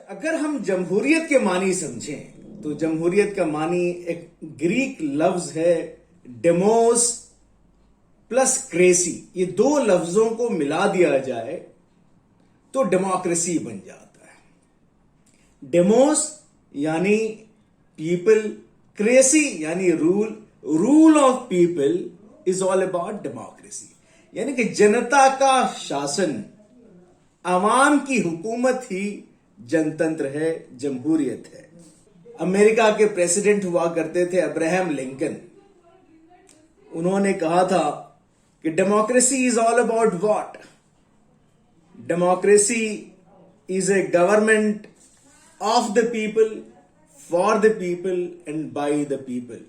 अगर हम जमहूरियत के मानी समझें तो जमहूरियत का मानी एक ग्रीक लफ्ज है डेमोस प्लस क्रेसी। ये दो लफ्जों को मिला दिया जाए तो डेमोक्रेसी बन जाता है। डेमोस यानी पीपल, क्रेसी यानी rule, rule of people is all about democracy, यानी कि जनता का शासन, आवाम की हुकूमत ही जनतंत्र है, जमहूरियत है। अमेरिका के प्रेसिडेंट हुआ करते थे अब्राहम लिंकन। उन्होंने कहा था कि democracy is all about what? Democracy is a government of the people, for the people and by the people.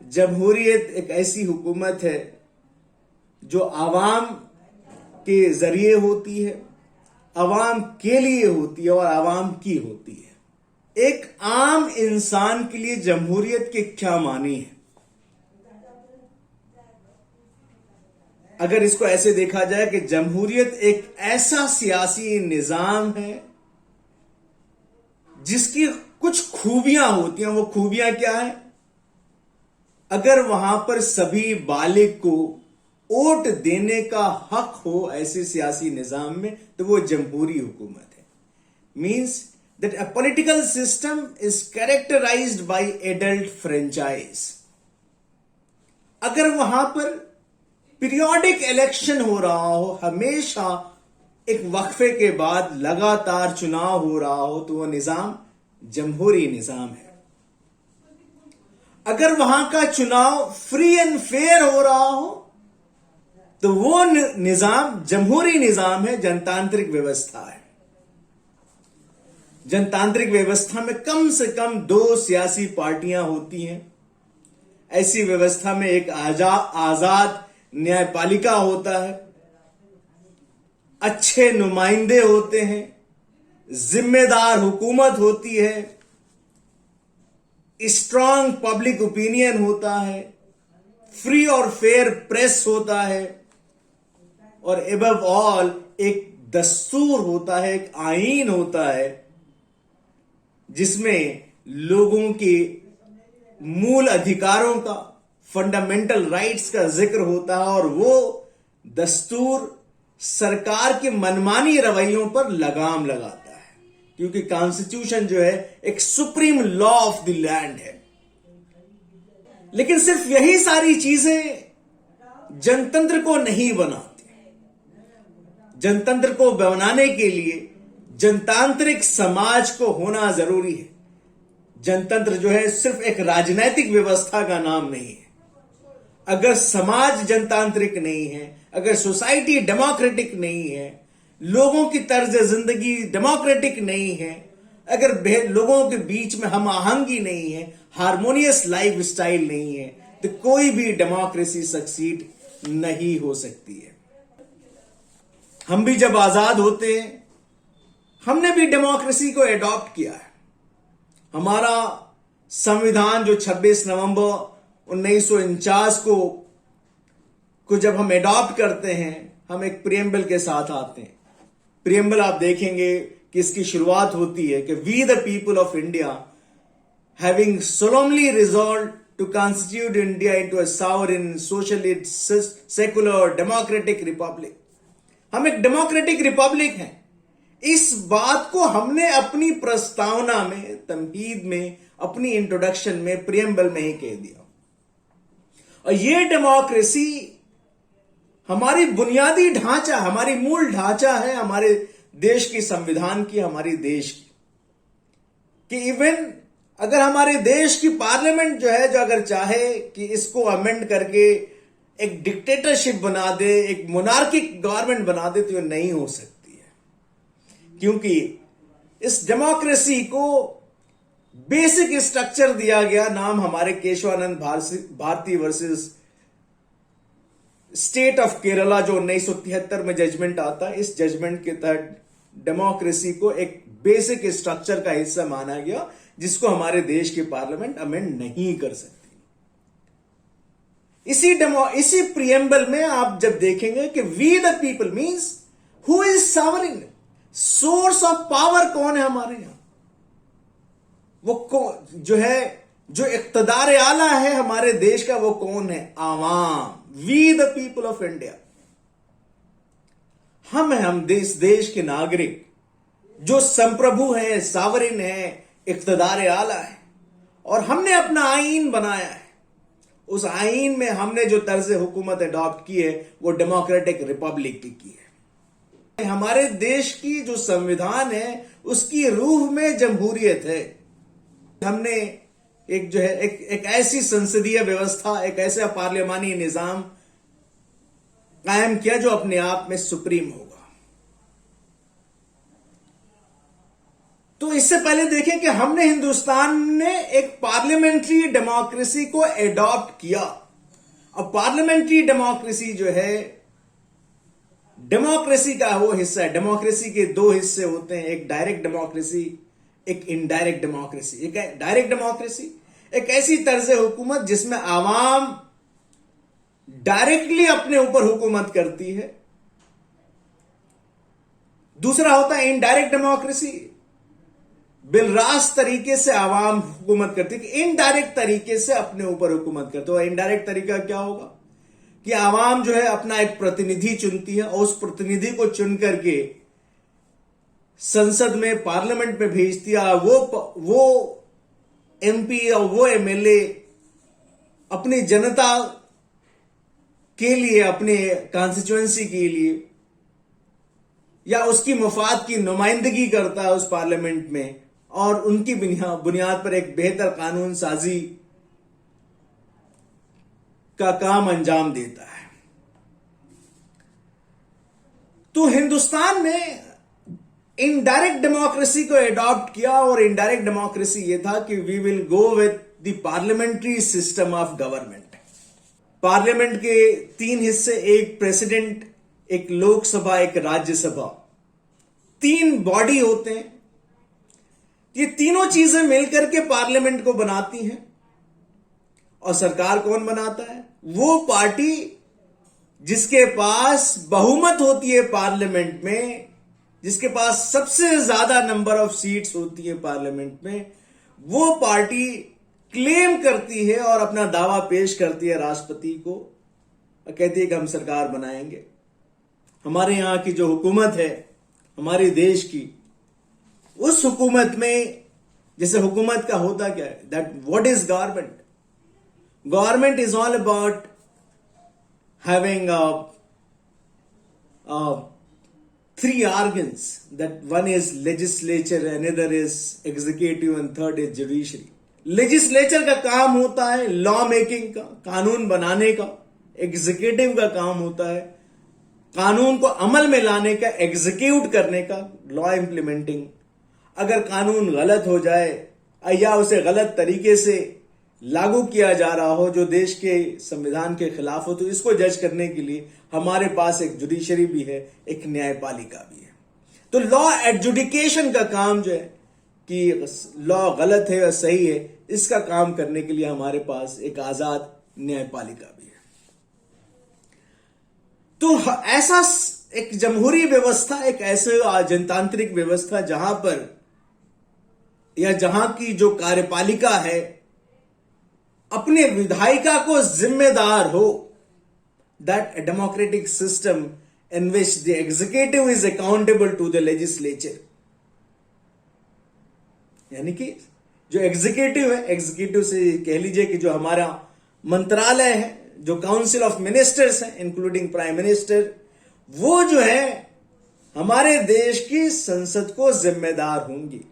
जमहूरियत एक ऐसी हुकूमत है जो आवाम के जरिए होती है, आवाम के लिए होती है और आवाम की होती है। एक आम इंसान के लिए जमहूरियत के क्या मानी है? अगर इसको ऐसे देखा जाए कि जमहूरियत एक ऐसा सियासी निजाम है जिसकी कुछ खूबियां होती हैं। वो खूबियां क्या है? अगर वहां पर सभी बालिग को वोट देने का हक हो ऐसे सियासी निजाम में, तो वो जमहूरी हुकूमत है। Means that a political system is characterised by adult franchise. अगर वहां पर पीरियोडिक इलेक्शन हो रहा हो, हमेशा एक वक्फे के बाद लगातार चुनाव हो रहा हो, तो वह निजाम जमहूरी निजाम है। अगर वहां का चुनाव फ्री एंड फेयर हो रहा हो, तो वो निजाम जमहूरी निजाम है, जनतांत्रिक व्यवस्था है। जनतांत्रिक व्यवस्था में कम से कम दो सियासी पार्टियां होती हैं। ऐसी व्यवस्था में एक आजाद न्यायपालिका होता है, अच्छे नुमाइंदे होते हैं, जिम्मेदार हुकूमत होती है, स्ट्रांग पब्लिक ओपिनियन होता है, फ्री और फेयर प्रेस होता है, और एबव ऑल एक दस्तूर होता है, एक आईन होता है जिसमें लोगों के मूल अधिकारों का, फंडामेंटल राइट्स का जिक्र होता है। और वो दस्तूर सरकार के मनमानी रवैयों पर लगाम लगाता है, क्योंकि कॉन्स्टिट्यूशन जो है एक supreme law of the land है। लेकिन सिर्फ यही सारी चीजें जनतंत्र को नहीं बनाती। जनतंत्र को बनाने के लिए जनतांत्रिक समाज को होना जरूरी है। जनतंत्र जो है सिर्फ एक राजनैतिक व्यवस्था का नाम नहीं है। अगर समाज जनतांत्रिक नहीं है, अगर सोसाइटी डेमोक्रेटिक नहीं है, लोगों की तर्ज जिंदगी डेमोक्रेटिक नहीं है, अगर लोगों के बीच में हम आहंगी नहीं है, हार्मोनियस लाइफ स्टाइल नहीं है, तो कोई भी डेमोक्रेसी सक्सीड नहीं हो सकती है। हम भी जब आजाद होते हैं, हमने भी डेमोक्रेसी को एडॉप्ट किया है। हमारा संविधान जो 26 नवंबर 1949 को जब हम एडॉप्ट करते हैं, हम एक प्रियम्बल के साथ आते हैं। प्रियम्बल आप देखेंगे कि इसकी शुरुआत होती है कि we the people of India having solemnly resolve to constitute India into a sovereign socialist secular democratic republic. हम एक डेमोक्रेटिक रिपब्लिक हैं। इस बात को हमने अपनी प्रस्तावना में, तमहीद में, अपनी इंट्रोडक्शन में, प्रियम्बल में ही कह दिया। और ये डेमोक्रेसी हमारी बुनियादी ढांचा, हमारी मूल ढांचा है हमारे देश की संविधान की, हमारी देश की। कि इवन अगर हमारे देश की पार्लियामेंट जो है, जो अगर चाहे कि इसको अमेंड करके एक डिक्टेटरशिप बना दे, एक मोनार्किक गवर्नमेंट बना दे, तो ये नहीं हो सकती है। क्योंकि इस डेमोक्रेसी को बेसिक स्ट्रक्चर दिया गया, नाम हमारे Kesavananda Bharati versus state of Kerala, जो 1973 में जजमेंट आता है। इस जजमेंट के तहत डेमोक्रेसी को एक बेसिक स्ट्रक्चर का हिस्सा माना गया, जिसको हमारे देश की पार्लियामेंट अमेंड नहीं कर सकती। इसी प्रियम्बल में आप जब देखेंगे कि we the people means who is sovereign, source of power कौन है हमारे यहां? जो है, जो इक्तदार आला है हमारे देश का, वो कौन है? आवाम, we the people of India. हम देश के नागरिक जो संप्रभु है, सावरिन है, इक्तदार आला है, और हमने अपना आईन बनाया है। उस आईन में हमने जो तर्ज हुकूमत अडॉप्ट की है वो डेमोक्रेटिक रिपब्लिक की है। हमारे देश की जो संविधान है उसकी रूह में जमहूरियत है। हमने एक ऐसी संसदीय व्यवस्था, एक ऐसा पार्लियामानी निजाम कायम किया जो अपने आप में सुप्रीम होगा। तो इससे पहले देखें कि हमने हिंदुस्तान ने एक पार्लियामेंट्री डेमोक्रेसी को एडॉप्ट किया। अब पार्लियामेंट्री डेमोक्रेसी जो है, डेमोक्रेसी का वो हिस्सा है। डेमोक्रेसी के दो हिस्से होते हैं, एक डायरेक्ट डेमोक्रेसी, एक इनडायरेक्ट डेमोक्रेसी। एक डायरेक्ट डेमोक्रेसी एक ऐसी तर्ज हुकूमत जिसमें आवाम डायरेक्टली अपने ऊपर हुकूमत करती है। दूसरा होता है इनडायरेक्ट डेमोक्रेसी, बिलरास्त तरीके से आवाम हुकूमत करती है, कि इनडायरेक्ट तरीके से अपने ऊपर हुकूमत करते हो। इनडायरेक्ट तरीका क्या होगा कि आवाम जो है अपना एक प्रतिनिधि चुनती है, और उस प्रतिनिधि को चुन करके संसद में, पार्लियामेंट में भेजती है। वो एमपी और वो एमएलए अपनी जनता के लिए, अपने कॉन्स्टिट्यूएंसी के लिए या उसकी मफाद की नुमाइंदगी करता है उस पार्लियामेंट में, और उनकी बुनियाद पर एक बेहतर कानून साजी का काम अंजाम देता है। तो हिंदुस्तान ने इनडायरेक्ट डेमोक्रेसी को एडॉप्ट किया, और इनडायरेक्ट डेमोक्रेसी यह था कि we will go with the parliamentary system of government. Parliament के तीन हिस्से, एक प्रेसिडेंट, एक लोकसभा, एक राज्यसभा, तीन बॉडी होते हैं। ये तीनों चीजें मिलकर के पार्लियामेंट को बनाती हैं। और सरकार कौन बनाता है? वो पार्टी जिसके पास बहुमत होती है पार्लियामेंट में, जिसके पास सबसे ज्यादा नंबर ऑफ सीट्स होती है पार्लियामेंट में, वो पार्टी क्लेम करती है और अपना दावा पेश करती है राष्ट्रपति को, कहती है कि हम सरकार बनाएंगे। हमारे यहां की जो हुकूमत है हमारे देश की, उस हुकूमत में, जैसे हुकूमत का होता क्या है, that what is government? Government is all about having three organs, that one is legislature, another is executive and third is judiciary. Legislature का काम होता है लॉ मेकिंग का, कानून बनाने का। एग्जीक्यूटिव का काम होता है कानून को अमल में लाने का, एग्जीक्यूट करने का, लॉ इंप्लीमेंटिंग। अगर कानून गलत हो जाए या उसे गलत तरीके से लागू किया जा रहा हो जो देश के संविधान के खिलाफ हो, तो इसको जज करने के लिए हमारे पास एक जुडिशरी भी है, एक न्यायपालिका भी है। तो लॉ एडजुडिकेशन का काम जो है कि लॉ गलत है या सही है, इसका काम करने के लिए हमारे पास एक आजाद न्यायपालिका भी है। तो ऐसा एक जमहूरी व्यवस्था, एक ऐसे जनतांत्रिक व्यवस्था जहां पर, या जहां की जो कार्यपालिका है अपने विधायिका को जिम्मेदार हो, that a democratic system in which the executive is accountable to the legislature। यानी कि जो एग्जीक्यूटिव है, एग्जीक्यूटिव से कह लीजिए कि जो हमारा मंत्रालय है, जो काउंसिल ऑफ मिनिस्टर्स है इंक्लूडिंग प्राइम मिनिस्टर, वो जो है हमारे देश की संसद को जिम्मेदार होंगी।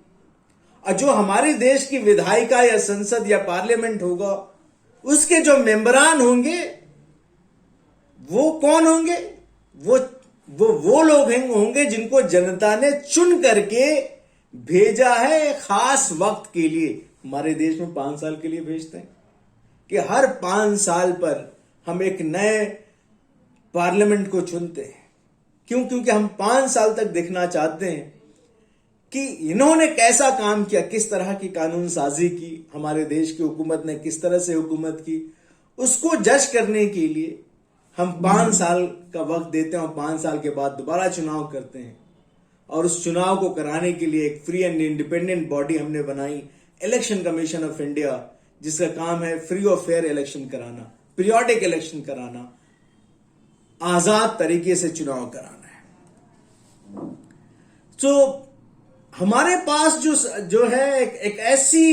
और जो हमारे देश की विधायिका या संसद या पार्लियामेंट होगा, उसके जो मेंबरान होंगे वो कौन होंगे? वो लोग होंगे जिनको जनता ने चुन करके भेजा है खास वक्त के लिए। हमारे देश में 5 साल के लिए भेजते हैं कि हर 5 साल पर हम एक नए पार्लियामेंट को चुनते हैं। क्यों? क्योंकि हम 5 साल तक देखना चाहते हैं कि इन्होंने कैसा काम किया, किस तरह की कानून साजी की, हमारे देश की हुकूमत ने किस तरह से हुकूमत की, उसको जज करने के लिए हम 5 साल का वक्त देते हैं और 5 साल के बाद दोबारा चुनाव करते हैं। और उस चुनाव को कराने के लिए एक फ्री एंड इंडिपेंडेंट बॉडी हमने बनाई, इलेक्शन कमीशन ऑफ इंडिया, जिसका काम है फ्री और फेयर इलेक्शन कराना, पीरियोडिक इलेक्शन कराना, आजाद तरीके से चुनाव कराना है। तो हमारे पास जो है एक ऐसी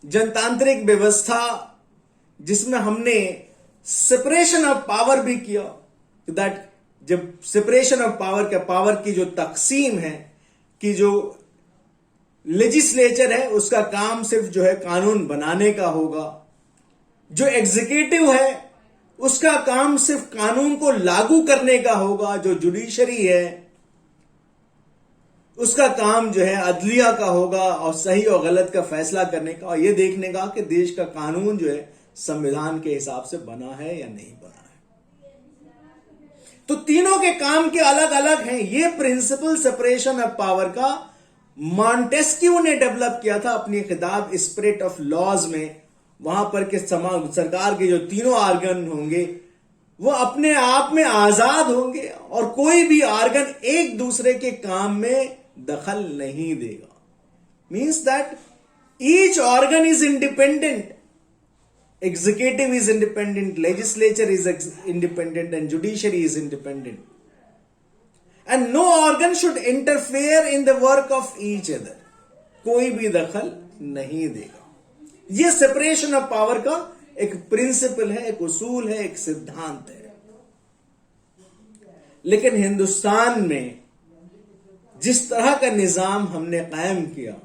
जनतांत्रिक व्यवस्था जिसमें हमने सेपरेशन ऑफ पावर भी किया, दैट जब सेपरेशन ऑफ पावर की जो तकसीम है, कि जो लेजिस्लेचर है उसका काम सिर्फ जो है कानून बनाने का होगा, जो एग्जीक्यूटिव है उसका काम सिर्फ कानून को लागू करने का होगा, जो जुडिशरी है उसका काम जो है अदलिया का होगा और सही और गलत का फैसला करने का, और यह देखने का कि देश का कानून जो है संविधान के हिसाब से बना है या नहीं बना है। तो तीनों के काम के अलग अलग हैं। ये प्रिंसिपल सेपरेशन ऑफ पावर का मॉन्टेस्क्यू ने डेवलप किया था अपनी किताब स्पिरिट ऑफ लॉज में। वहां पर के सरकार के जो तीनों आर्गन होंगे वो अपने आप में आजाद होंगे और कोई भी आर्गन एक दूसरे के काम में दखल नहीं देगा। Means that each organ is independent, executive is independent, legislature is independent, and judiciary is independent, and no organ should interfere in the work of each other. कोई भी दखल नहीं देगा। यह सेपरेशन ऑफ पावर का एक प्रिंसिपल है, एक उसूल है, एक सिद्धांत है। लेकिन हिंदुस्तान में जिस तरह का निजाम हमने कायम किया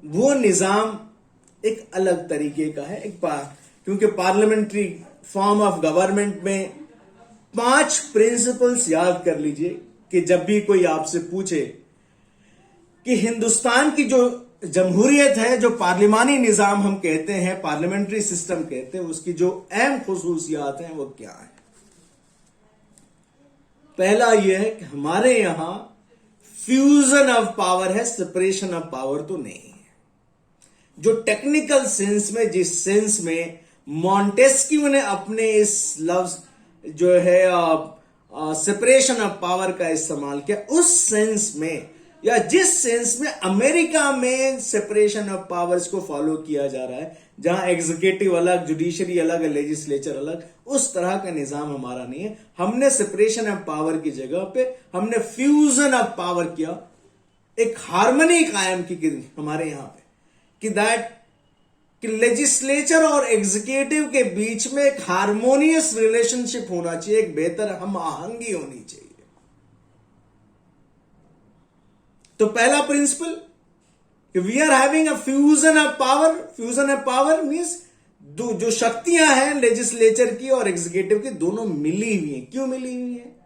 वो निजाम एक अलग तरीके का है। क्योंकि पार्लियामेंट्री फॉर्म ऑफ गवर्नमेंट में 5 प्रिंसिपल्स याद कर लीजिए कि जब भी कोई आपसे पूछे कि हिंदुस्तान की जो जमहूरियत है, जो पार्लिमानी निजाम हम कहते हैं, पार्लियामेंट्री सिस्टम कहते हैं, उसकी जो अहम खुसूसियात हैं वो क्या है। पहला यह है कि हमारे यहां फ्यूजन ऑफ पावर है, सेपरेशन ऑफ पावर तो नहीं है। जो टेक्निकल सेंस में, जिस सेंस में मॉन्टेस्क्यू ने अपने इस लफ्ज जो है सेपरेशन ऑफ पावर का इस्तेमाल किया, उस सेंस में या जिस सेंस में अमेरिका में सेपरेशन ऑफ पावर्स को फॉलो किया जा रहा है, जहां एग्जीक्यूटिव अलग, जुडिशरी अलग, लेजिस्लेचर अलग, उस तरह का निजाम हमारा नहीं है। हमने सेपरेशन ऑफ पावर की जगह पे हमने फ्यूजन ऑफ पावर किया, एक हार्मनी कायम की हमारे यहां पे, कि लेजिस्लेचर और एग्जीक्यूटिव के बीच में एक हार्मोनियस रिलेशनशिप होना चाहिए, एक बेहतर हम आहंगी होनी चाहिए। तो पहला प्रिंसिपल कि we are having a fusion of power. Fusion of power means जो शक्तियां हैं लेजिस्लेचर की और एग्जीक्यूटिव की, दोनों मिली हुई हैं। क्यों मिली हुई हैं?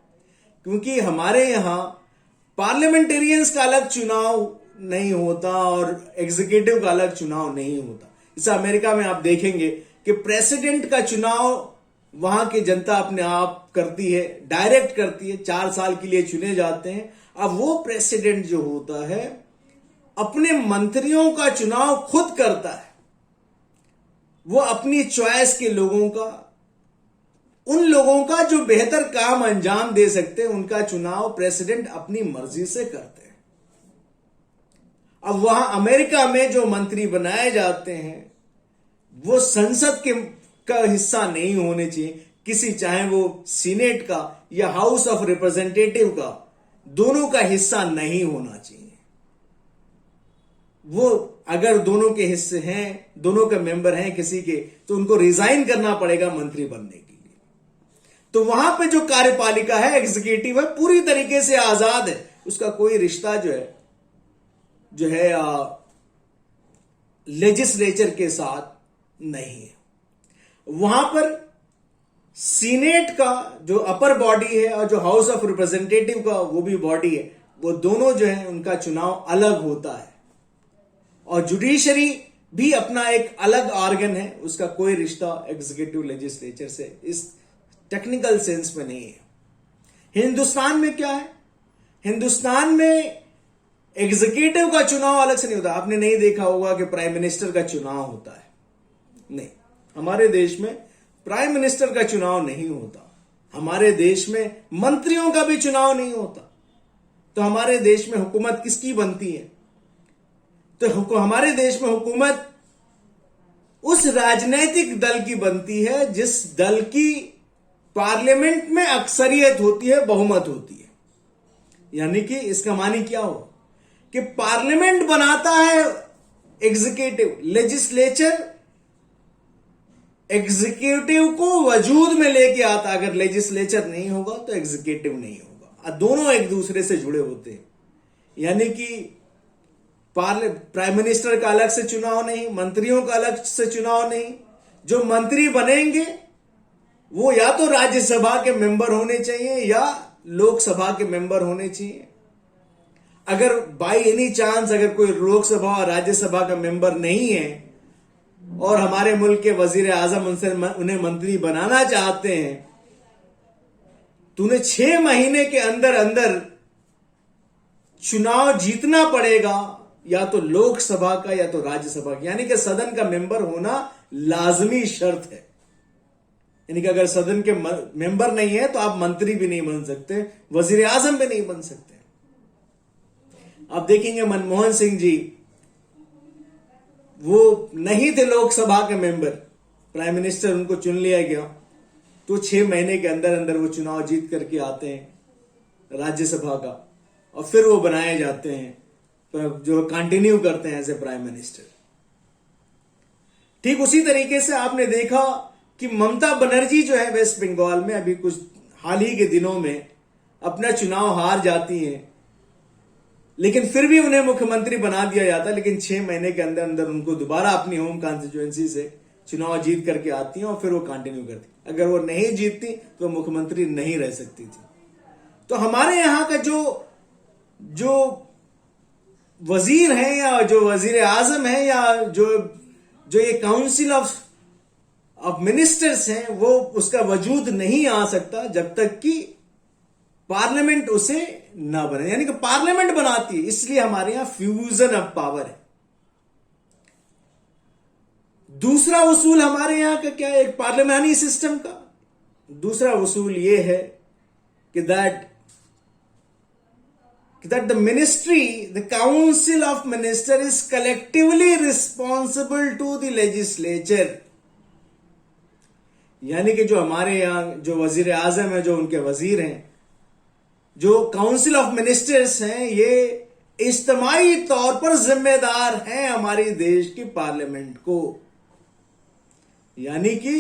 क्योंकि हमारे यहां पार्लियामेंटेरियंस का अलग चुनाव नहीं होता और एग्जीक्यूटिव का अलग चुनाव नहीं होता। जैसे अमेरिका में आप देखेंगे कि प्रेसिडेंट का चुनाव वहां की जनता अपने आप करती है, डायरेक्ट करती है, 4 साल के लिए चुने जाते हैं। अब वो प्रेसिडेंट जो होता है अपने मंत्रियों का चुनाव खुद करता है। वो अपनी चॉइस के लोगों का, उन लोगों का जो बेहतर काम अंजाम दे सकते हैं, उनका चुनाव प्रेसिडेंट अपनी मर्जी से करते हैं। अब वहां अमेरिका में जो मंत्री बनाए जाते हैं वो संसद का हिस्सा नहीं होने चाहिए, किसी, चाहे वो सीनेट का या हाउस ऑफ रिप्रेजेंटेटिव का, दोनों का हिस्सा नहीं होना चाहिए। वो अगर दोनों के हिस्से हैं, दोनों के मेंबर हैं किसी के, तो उनको रिजाइन करना पड़ेगा मंत्री बनने के लिए। तो वहां पे जो कार्यपालिका है, एग्जीक्यूटिव है, पूरी तरीके से आजाद है, उसका कोई रिश्ता जो है लेजिस्लेचर के साथ नहीं है। वहां पर सीनेट का जो अपर बॉडी है और जो हाउस ऑफ रिप्रेजेंटेटिव का वो भी बॉडी है, वो दोनों जो है उनका चुनाव अलग होता है। और जुडिशरी भी अपना एक अलग ऑर्गन है, उसका कोई रिश्ता एग्जीक्यूटिव लेजिस्लेचर से इस टेक्निकल सेंस में नहीं है। हिंदुस्तान में क्या है? हिंदुस्तान में एग्जीक्यूटिव का चुनाव अलग से नहीं होता। आपने नहीं देखा होगा कि प्राइम मिनिस्टर का चुनाव होता है, नहीं। हमारे देश में प्राइम मिनिस्टर का चुनाव नहीं होता। हमारे देश में मंत्रियों का भी चुनाव नहीं होता। तो हमारे देश में हुकूमत किसकी बनती है? तो हमारे देश में हुकूमत उस राजनीतिक दल की बनती है जिस दल की पार्लियामेंट में अक्सरियत होती है, बहुमत होती है। यानी कि इसका मानी क्या हो कि पार्लियामेंट बनाता है एग्जीक्यूटिव, लेजिस्लेचर एग्जीक्यूटिव को वजूद में लेके आता। अगर लेजिस्लेचर नहीं होगा तो एग्जीक्यूटिव नहीं होगा, दोनों एक दूसरे से जुड़े होते हैं। यानी कि प्राइम मिनिस्टर का अलग से चुनाव नहीं, मंत्रियों का अलग से चुनाव नहीं। जो मंत्री बनेंगे वो या तो राज्यसभा के मेंबर होने चाहिए या लोकसभा के मेंबर होने चाहिए। अगर बाई एनी चांस अगर कोई लोकसभा और राज्यसभा का मेंबर नहीं है और हमारे मुल्क के वजीर आजम उन्हें मंत्री बनाना चाहते हैं, तो उन्हें 6 महीने के अंदर अंदर चुनाव जीतना पड़ेगा, या तो लोकसभा का या तो राज्यसभा का। यानी कि सदन का मेंबर होना लाजमी शर्त है। यानी कि अगर सदन के मेंबर नहीं है तो आप मंत्री भी नहीं बन सकते, वजीर आजम भी नहीं बन सकते। आप देखेंगे मनमोहन सिंह जी, वो नहीं थे लोकसभा के मेंबर, प्राइम मिनिस्टर उनको चुन लिया गया तो 6 महीने के अंदर अंदर वो चुनाव जीत करके आते हैं राज्यसभा का, और फिर वो बनाए जाते हैं, जो कंटिन्यू करते हैं एज ए प्राइम मिनिस्टर। ठीक उसी तरीके से आपने देखा कि ममता बनर्जी जो है वेस्ट बंगाल में अभी कुछ हाल ही के दिनों में अपना चुनाव हार जाती हैं, लेकिन फिर भी उन्हें मुख्यमंत्री बना दिया जाता है। लेकिन 6 महीने के अंदर अंदर उनको दोबारा अपनी होम कॉन्स्टिट्यूएंसी से चुनाव जीत करके आती हैं और फिर वो कंटिन्यू करती। अगर वो नहीं जीतती तो मुख्यमंत्री नहीं रह सकती थी। तो हमारे यहां का जो वजीर हैं या जो वजीर आजम है या जो ये काउंसिल ऑफ मिनिस्टर्स हैं, वो उसका वजूद नहीं आ सकता जब तक कि पार्लियामेंट उसे ना बने। यानी कि पार्लियामेंट बनाती है, इसलिए हमारे यहां फ्यूजन ऑफ पावर है। दूसरा उसूल हमारे यहां का क्या है, एक पार्लियामानी सिस्टम का दूसरा उसूल यह है कि that the ministry, the council of minister is collectively responsible to the legislature। यानी कि जो हमारे यहां जो वजीर आजम है, जो उनके वजीर हैं, जो काउंसिल ऑफ मिनिस्टर्स हैं, ये इज्तिमाई तौर पर जिम्मेदार हैं हमारे देश की पार्लियामेंट को। यानी कि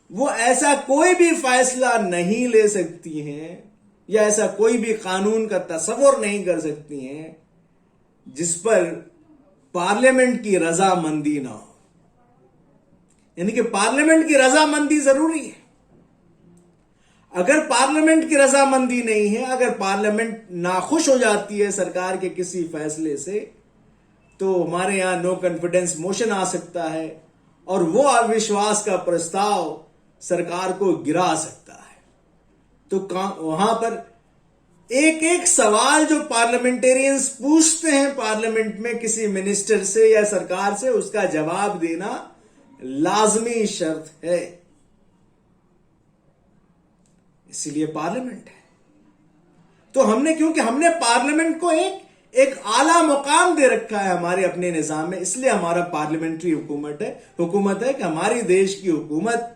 वो ऐसा कोई भी फैसला नहीं ले सकती हैं या ऐसा कोई भी कानून का तस्वुर नहीं कर सकती हैं जिस पर पार्लियामेंट की रजामंदी ना हो। यानी कि पार्लियामेंट की रजामंदी जरूरी है। अगर पार्लियामेंट की रजामंदी नहीं है, अगर पार्लियामेंट नाखुश हो जाती है सरकार के किसी फैसले से, तो हमारे यहां नो कॉन्फिडेंस मोशन आ सकता है और वो अविश्वास का प्रस्ताव सरकार को गिरा सकता है। तो वहां पर एक एक सवाल जो पार्लियामेंटेरियंस पूछते हैं पार्लियामेंट में किसी मिनिस्टर से या सरकार से, उसका जवाब देना लाजमी शर्त है। इसीलिए पार्लियामेंट है। तो क्योंकि हमने पार्लियामेंट को एक आला मुकाम दे रखा है हमारे अपने निजाम में, इसलिए हमारा पार्लियामेंट्री हुकूमत है कि हमारी देश की हुकूमत,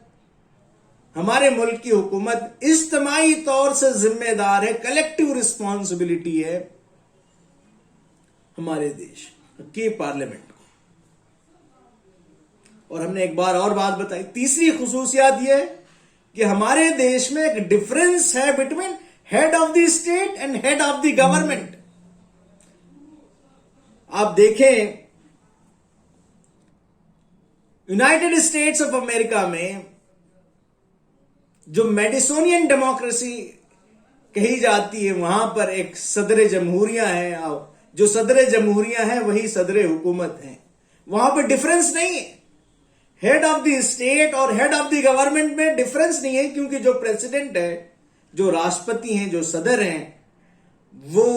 हमारे मुल्क की हुकूमत इज्तिमाई तौर से जिम्मेदार है, कलेक्टिव रिस्पॉन्सिबिलिटी है हमारे देश की पार्लियामेंट को। और हमने एक बार और बात बताई, तीसरी खुसूसियत यह है कि हमारे देश में एक डिफरेंस है between head of the state and head of the government. आप देखें यूनाइटेड स्टेट्स ऑफ अमेरिका में जो मेडिसोनियन डेमोक्रेसी कही जाती है, वहां पर एक सदर जमहूरिया है, जो सदर जमहूरिया है वही सदर हुकूमत है। वहां पर डिफरेंस नहीं है, हेड ऑफ द स्टेट और हेड ऑफ द गवर्नमेंट में डिफरेंस नहीं है, क्योंकि जो प्रेसिडेंट है, जो राष्ट्रपति हैं, जो सदर हैं, वो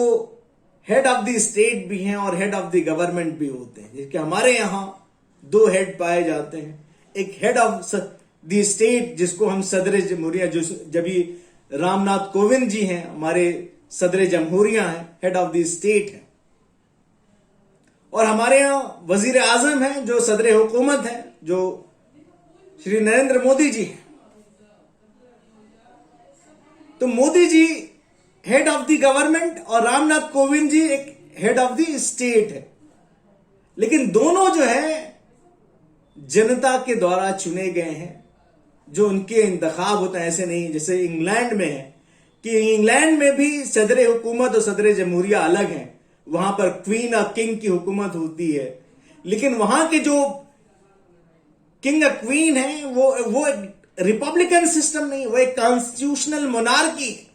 हेड ऑफ द स्टेट भी हैं और हेड ऑफ द गवर्नमेंट भी होते हैं। जबकि हमारे यहां 2 हेड पाए जाते हैं, एक हेड ऑफ द स्टेट जिसको हम सदर जमहूरिया, जो जब रामनाथ कोविंद जी हैं हमारे सदर जमहूरिया है, हेड ऑफ द स्टेट है, और हमारे यहां वजीर आजम है जो सदर हुकूमत है, जो श्री नरेंद्र मोदी जी हैं। तो Modi ji head of the government और रामनाथ कोविंद जी एक हेड ऑफ द स्टेट है, लेकिन दोनों जो है जनता के द्वारा चुने गए हैं। जो उनके इंतखाब होते हैं ऐसे नहीं, जैसे इंग्लैंड में है कि इंग्लैंड में भी सदर हुकूमत और सदर जमहूरिया अलग हैं, वहां पर क्वीन और किंग की हुकूमत होती है, लेकिन वहां के जो किंग और क्वीन है वो रिपब्लिकन सिस्टम नहीं, वो एक कॉन्स्टिट्यूशनल मोनार्की है।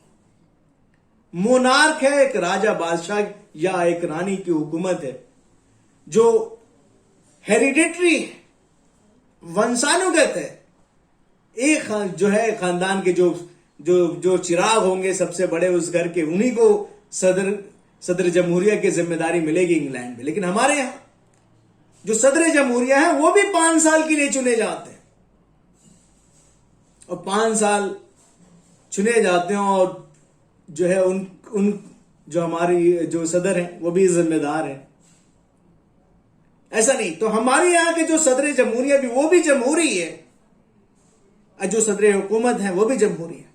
मोनार्क है, एक राजा बादशाह या एक रानी की हुकूमत है जो हेरिडेटरी है, वंशानुगत है। एक जो है खानदान के जो जो जो चिराग होंगे सबसे बड़े उस घर के, उन्हीं को सदर जमहूरिया की जिम्मेदारी मिलेगी इंग्लैंड में। लेकिन हमारे यहां जो सदर जमहूरिया है वो भी 5 साल के लिए चुने जाते हैं, और 5 साल चुने जाते हैं, और जो है उन जो हमारी जो सदर हैं वो भी जिम्मेदार हैं। ऐसा नहीं, तो हमारे यहां के जो सदर जमहूरिया भी वो भी जमहूरी है, और जो सदर हुकूमत है वो भी जमहूरी है।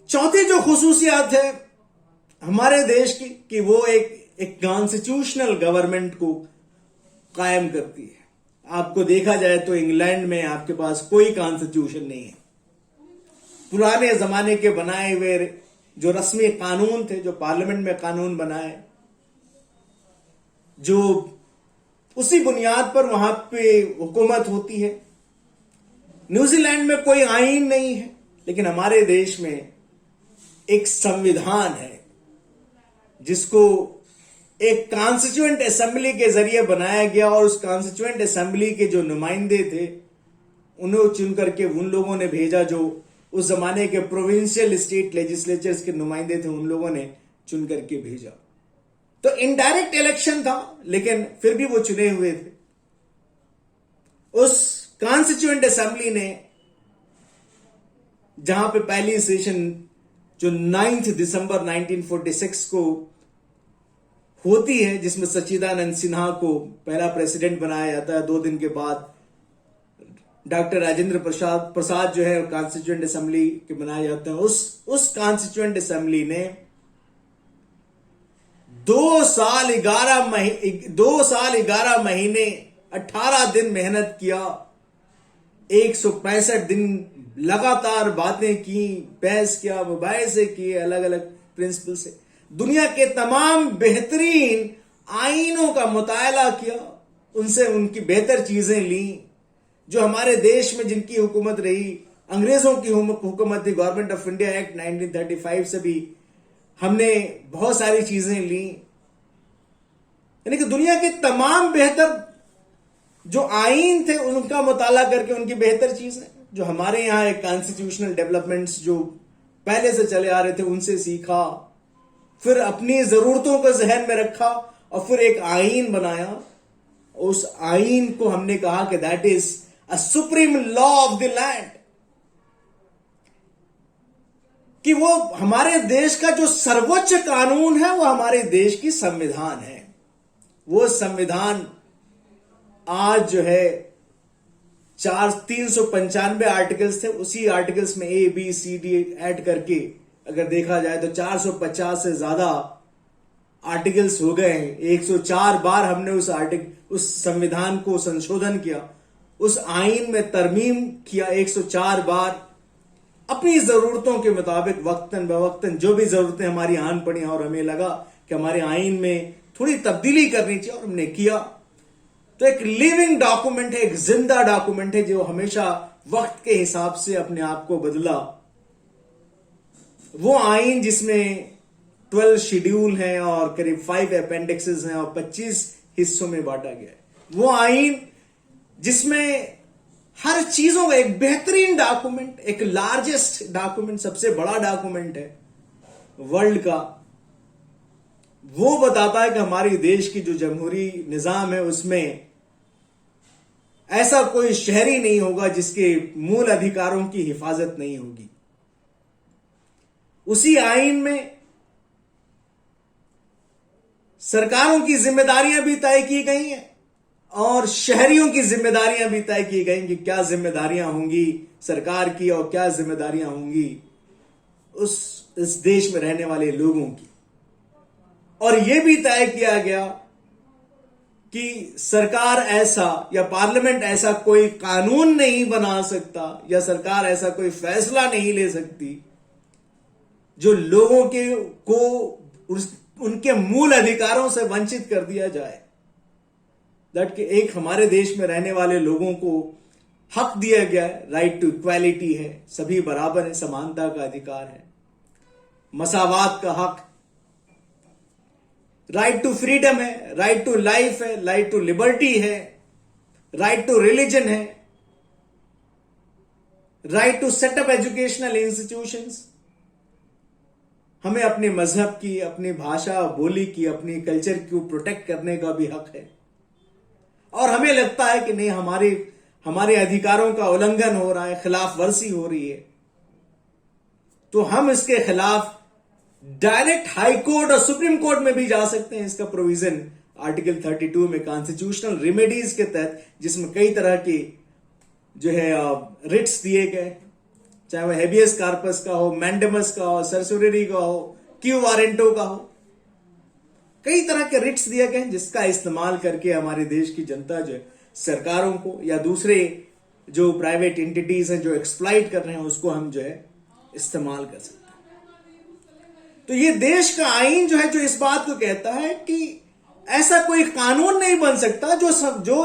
चौथी जो खुसूसियात है हमारे देश की कि वो एक कॉन्स्टिट्यूशनल गवर्नमेंट को कायम करती है। आपको देखा जाए तो इंग्लैंड में आपके पास कोई कॉन्स्टिट्यूशन नहीं है। पुराने जमाने के बनाए हुए जो रस्मी कानून थे, जो पार्लियामेंट में कानून बनाए, जो उसी बुनियाद पर वहां पे हुकूमत होती है। न्यूजीलैंड में कोई आईन नहीं है, लेकिन हमारे देश में एक संविधान है जिसको एक कॉन्स्टिट्यूएंट असेंबली के जरिए बनाया गया, और उस कॉन्स्टिट्यूएंट असेंबली के जो नुमाइंदे थे उन्हें चुन करके उन लोगों ने भेजा जो उस जमाने के प्रोविंशियल स्टेट लेजिस्लेचर्स के नुमाइंदे थे, उन लोगों ने चुन करके भेजा। तो इनडायरेक्ट इलेक्शन था, लेकिन फिर भी वो चुने हुए थे। उस कॉन्स्टिट्यूएंट असेंबली ने, जहां पे पहली सेशन जो 9 दिसंबर 1946 को होती है, जिसमें सच्चिदानंद सिन्हा को पहला प्रेसिडेंट बनाया जाता है, 2 दिन के बाद डॉक्टर राजेंद्र प्रसाद जो है कॉन्स्टिट्यूएंट असेंबली के बनाए जाते हैं। उस कॉन्स्टिट्यूएंट असेंबली ने 2 साल 11 महीने 18 दिन मेहनत किया, 165 दिन लगातार बातें की, बहस किया, मुबाहिसे किए अलग अलग प्रिंसिपल से, दुनिया के तमाम बेहतरीन आईनों का मुताला किया, उनसे उनकी बेहतर चीजें ली। जो हमारे देश में जिनकी हुकूमत रही, अंग्रेजों की हुकूमत थी, गवर्नमेंट ऑफ इंडिया एक्ट 1935 से भी हमने बहुत सारी चीजें ली। यानी कि दुनिया के तमाम बेहतर जो आईन थे उनका मुताला करके उनकी बेहतर चीजें, जो हमारे यहाँ एक कॉन्स्टिट्यूशनल डेवलपमेंट्स जो पहले से चले आ रहे थे उनसे सीखा, फिर अपनी जरूरतों को जहन में रखा, और फिर एक आईन बनाया। उस आईन को हमने कहा कि that is a supreme law of the land, कि वो हमारे देश का जो सर्वोच्च कानून है वो हमारे देश की संविधान है। वो संविधान आज जो है 395 आर्टिकल्स थे, उसी आर्टिकल्स में A, B, C, D add करके अगर देखा जाए तो 450 से ज्यादा आर्टिकल्स हो गए हैं। 104 बार हमने उस संविधान को संशोधन किया, उस आईन में तरमीम किया 104 बार, अपनी जरूरतों के मुताबिक वक्तन बवक्तन जो भी जरूरतें हमारी आन पड़ी और हमें लगा कि हमारे आईन में थोड़ी तब्दीली करनी चाहिए, और हमने किया। तो एक लिविंग डॉक्यूमेंट है, एक जिंदा डॉक्यूमेंट है जो हमेशा वक्त के हिसाब से अपने आप को बदला। वो आईन जिसमें 12 शेड्यूल हैं और करीब 5 अपेंडिक्सेस हैं और 25 हिस्सों में बांटा गया है। वो आईन जिसमें हर चीजों का एक बेहतरीन डॉक्यूमेंट, एक लार्जेस्ट डॉक्यूमेंट, सबसे बड़ा डॉक्यूमेंट है वर्ल्ड का, वो बताता है कि हमारी देश की जो जमहूरी निजाम है उसमें ऐसा कोई शहरी नहीं होगा जिसके मूल अधिकारों की हिफाजत नहीं होगी। उसी आइन में सरकारों की जिम्मेदारियां भी तय की गई हैं और शहरियों की जिम्मेदारियां भी तय की गई कि क्या जिम्मेदारियां होंगी सरकार की और क्या जिम्मेदारियां होंगी इस देश में रहने वाले लोगों की। और यह भी तय किया गया कि सरकार ऐसा या पार्लियामेंट ऐसा कोई कानून नहीं बना सकता या सरकार ऐसा कोई फैसला नहीं ले सकती जो लोगों को उनके मूल अधिकारों से वंचित कर दिया जाए। दैट कि एक हमारे देश में रहने वाले लोगों को हक दिया गया है, राइट टू इक्वालिटी है, सभी बराबर है, समानता का अधिकार है, मसावात का हक, राइट टू फ्रीडम है, राइट टू लाइफ है, राइट टू लिबर्टी है, राइट टू रिलीजन है, right to set up educational institutions. हमें अपने मजहब की, अपनी भाषा बोली की, अपनी कल्चर को प्रोटेक्ट करने का भी हक है। और हमें लगता है कि नहीं, हमारे अधिकारों का उल्लंघन हो रहा है, खिलाफ वर्जी हो रही है, तो हम इसके खिलाफ डायरेक्ट हाई कोर्ट और सुप्रीम कोर्ट में भी जा सकते हैं। इसका प्रोविजन आर्टिकल 32 में कॉन्स्टिट्यूशनल रेमेडीज के तहत, जिसमें कई तरह के जो है रिट्स दिए गए, चाहे वह हेबियस कार्पस का हो, मैंडेमस का हो, सर्सुरेरी का हो, क्यू वारेंटो का हो, कई तरह के रिट्स दिए गए जिसका इस्तेमाल करके हमारे देश की जनता जो है सरकारों को या दूसरे जो प्राइवेट एंटिटीज हैं जो एक्सप्लॉइट कर रहे हैं उसको हम जो है इस्तेमाल कर सकते हैं। तो ये देश का आईन जो है जो इस बात को कहता है कि ऐसा कोई कानून नहीं बन सकता जो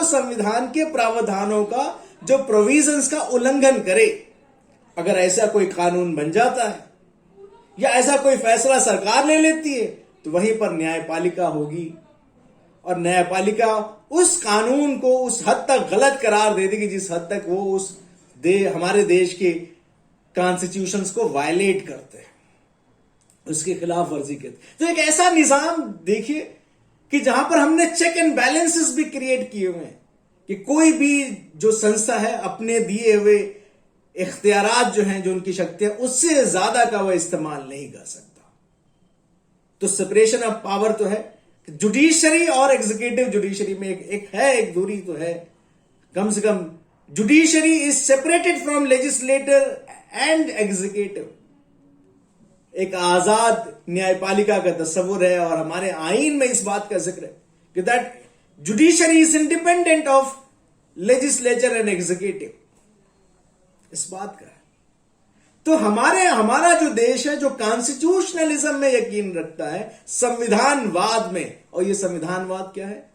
संविधान के प्रावधानों का, जो प्रोविजंस का उल्लंघन करे। अगर ऐसा कोई कानून बन जाता है या ऐसा कोई फैसला सरकार ले लेती है तो वहीं पर न्यायपालिका होगी और न्यायपालिका उस कानून को उस हद तक गलत करार दे देगी जिस हद तक वो हमारे देश के कॉन्स्टिट्यूशंस को वायलेट करते हैं, उसके खिलाफ वर्जी करते। तो एक ऐसा निजाम देखिए कि जहां पर हमने चेक एंड बैलेंसेस भी क्रिएट किए हुए हैं कि कोई भी जो संस्था है अपने दिए हुए इख्तियारात जो हैं, जो उनकी शक्तियां, उससे ज्यादा का वह इस्तेमाल नहीं कर सकता। तो सेपरेशन ऑफ पावर तो है, जुडिशरी और एग्जीक्यूटिव जुडिशरी में एक दूरी तो है। कम से कम judiciary is separated from legislator and executive. एक आजाद न्यायपालिका का तस्वुर है और हमारे आईन में इस बात का जिक्र है कि that judiciary is independent of legislature and executive, इस बात का है। तो हमारा जो देश है जो कॉन्स्टिट्यूशनलिज्म में यकीन रखता है, संविधानवाद में, और ये संविधानवाद क्या है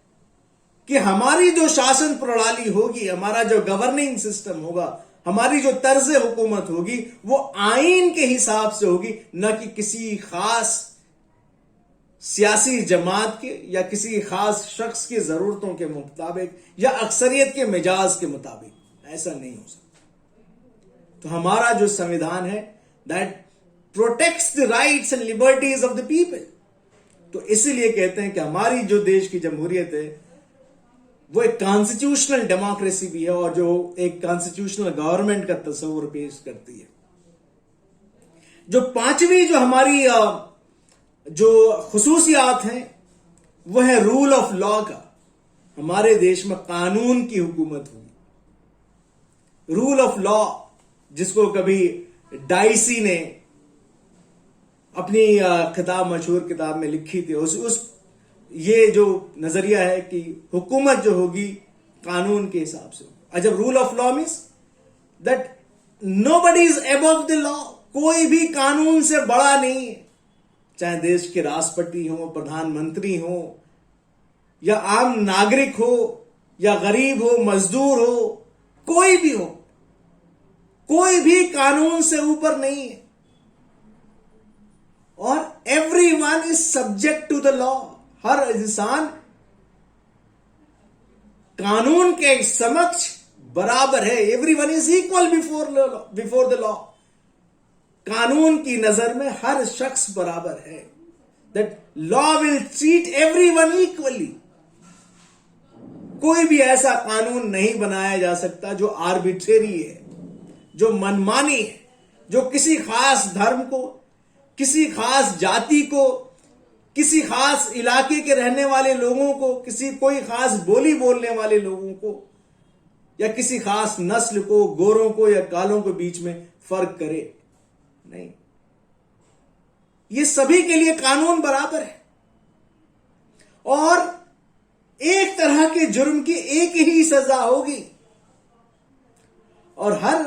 कि हमारी जो शासन प्रणाली होगी, हमारा जो गवर्निंग सिस्टम होगा, हमारी जो तर्ज हुकूमत होगी वो आईन के हिसाब से होगी, न कि किसी खास सियासी जमात के या किसी खास शख्स की जरूरतों के मुताबिक या अक्सरियत के मिजाज के मुताबिक। ऐसा नहीं हो सकता। तो हमारा जो संविधान है that protects the rights and liberties of the people. तो इसीलिए कहते हैं कि हमारी जो देश की जमहूरियत है वो एक कॉन्स्टिट्यूशनल डेमोक्रेसी भी है और जो एक कॉन्स्टिट्यूशनल गवर्नमेंट का तस्वीर पेश करती है। जो पांचवी जो हमारी जो खुसूसियात हैं वह है रूल ऑफ लॉ का। हमारे देश में कानून की हुकूमत होगी, रूल ऑफ लॉ, जिसको कभी डाइसी ने अपनी मशहूर किताब में लिखी थी। ये जो नजरिया है कि हुकूमत जो होगी कानून के हिसाब से। और जब rule of law means that nobody is above the law, कोई भी कानून से बड़ा नहीं है, चाहे देश के राष्ट्रपति हो, प्रधानमंत्री हो, या आम नागरिक हो, या गरीब हो, मजदूर हो, कोई भी हो, कोई भी कानून से ऊपर नहीं है। और everyone is subject to the law, हर इंसान कानून के समक्ष बराबर है। Everyone is equal before the law. कानून की नजर में हर शख्स बराबर है। That law will treat everyone equally. कोई भी ऐसा कानून नहीं बनाया जा सकता जो आर्बिट्रेरी है, जो मनमानी है, जो किसी खास धर्म को, किसी खास जाति को, किसी खास इलाके के रहने वाले लोगों को, कोई खास बोली बोलने वाले लोगों को, या किसी खास नस्ल को, गोरों को या कालों के बीच में फर्क करे। नहीं, ये सभी के लिए कानून बराबर है और एक तरह के जुर्म की एक ही सजा होगी और हर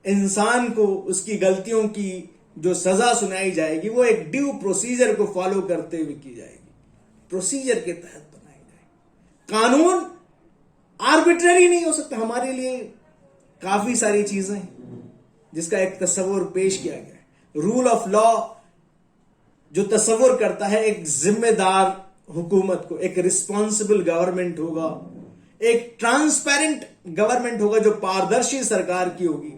इंसान को उसकी गलतियों की जो सजा सुनाई जाएगी वो एक ड्यू प्रोसीजर को फॉलो करते हुए की जाएगी, प्रोसीजर के तहत बनाई जाएगी। कानून आर्बिट्ररी नहीं हो सकता। हमारे लिए काफी सारी चीजें हैं जिसका एक तस्वुर पेश किया गया है। रूल ऑफ लॉ जो तस्वुर करता है एक जिम्मेदार हुकूमत को, एक रिस्पॉन्सिबल गवर्नमेंट होगा, एक ट्रांसपेरेंट गवर्नमेंट होगा जो पारदर्शी सरकार की होगी,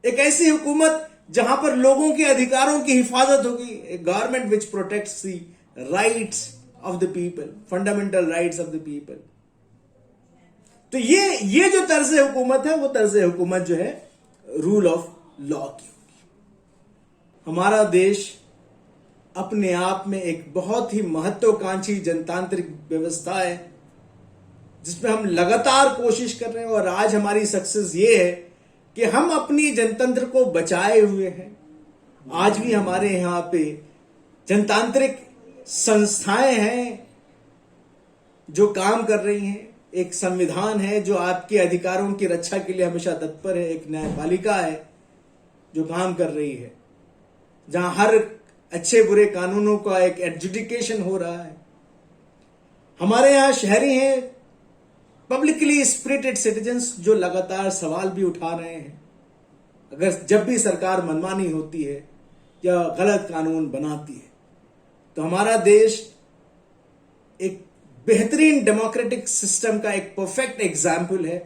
एक ऐसी हुकूमत जहां पर लोगों के अधिकारों की हिफाजत होगी, एक government which protects the rights of the people, fundamental rights of the people. तो ये जो तर्ज हुकूमत है वो तर्ज हुकूमत जो है रूल ऑफ लॉ की होगी। हमारा देश अपने आप में एक बहुत ही महत्वाकांक्षी जनतांत्रिक व्यवस्था है जिसमें हम लगातार कोशिश कर रहे हैं और आज हमारी सक्सेस ये है कि हम अपनी जनतंत्र को बचाए हुए हैं। आज भी हमारे यहां पे जनतांत्रिक संस्थाएं हैं जो काम कर रही हैं, एक संविधान है जो आपके अधिकारों की रक्षा के लिए हमेशा तत्पर है, एक न्यायपालिका है जो काम कर रही है, जहां हर अच्छे बुरे कानूनों का एक एडजुडिकेशन हो रहा है। हमारे यहां शहरी हैं, पब्लिकली स्पिरिटेड सिटीजन्स जो लगातार सवाल भी उठा रहे हैं अगर जब भी सरकार मनमानी होती है या गलत कानून बनाती है। तो हमारा देश एक बेहतरीन डेमोक्रेटिक सिस्टम का एक परफेक्ट एग्जाम्पल है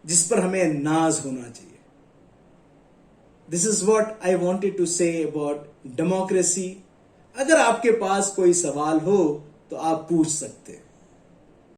जिस पर हमें नाज होना चाहिए। This is what I wanted to say about democracy. अगर आपके पास कोई सवाल हो तो आप पूछ सकते हैं।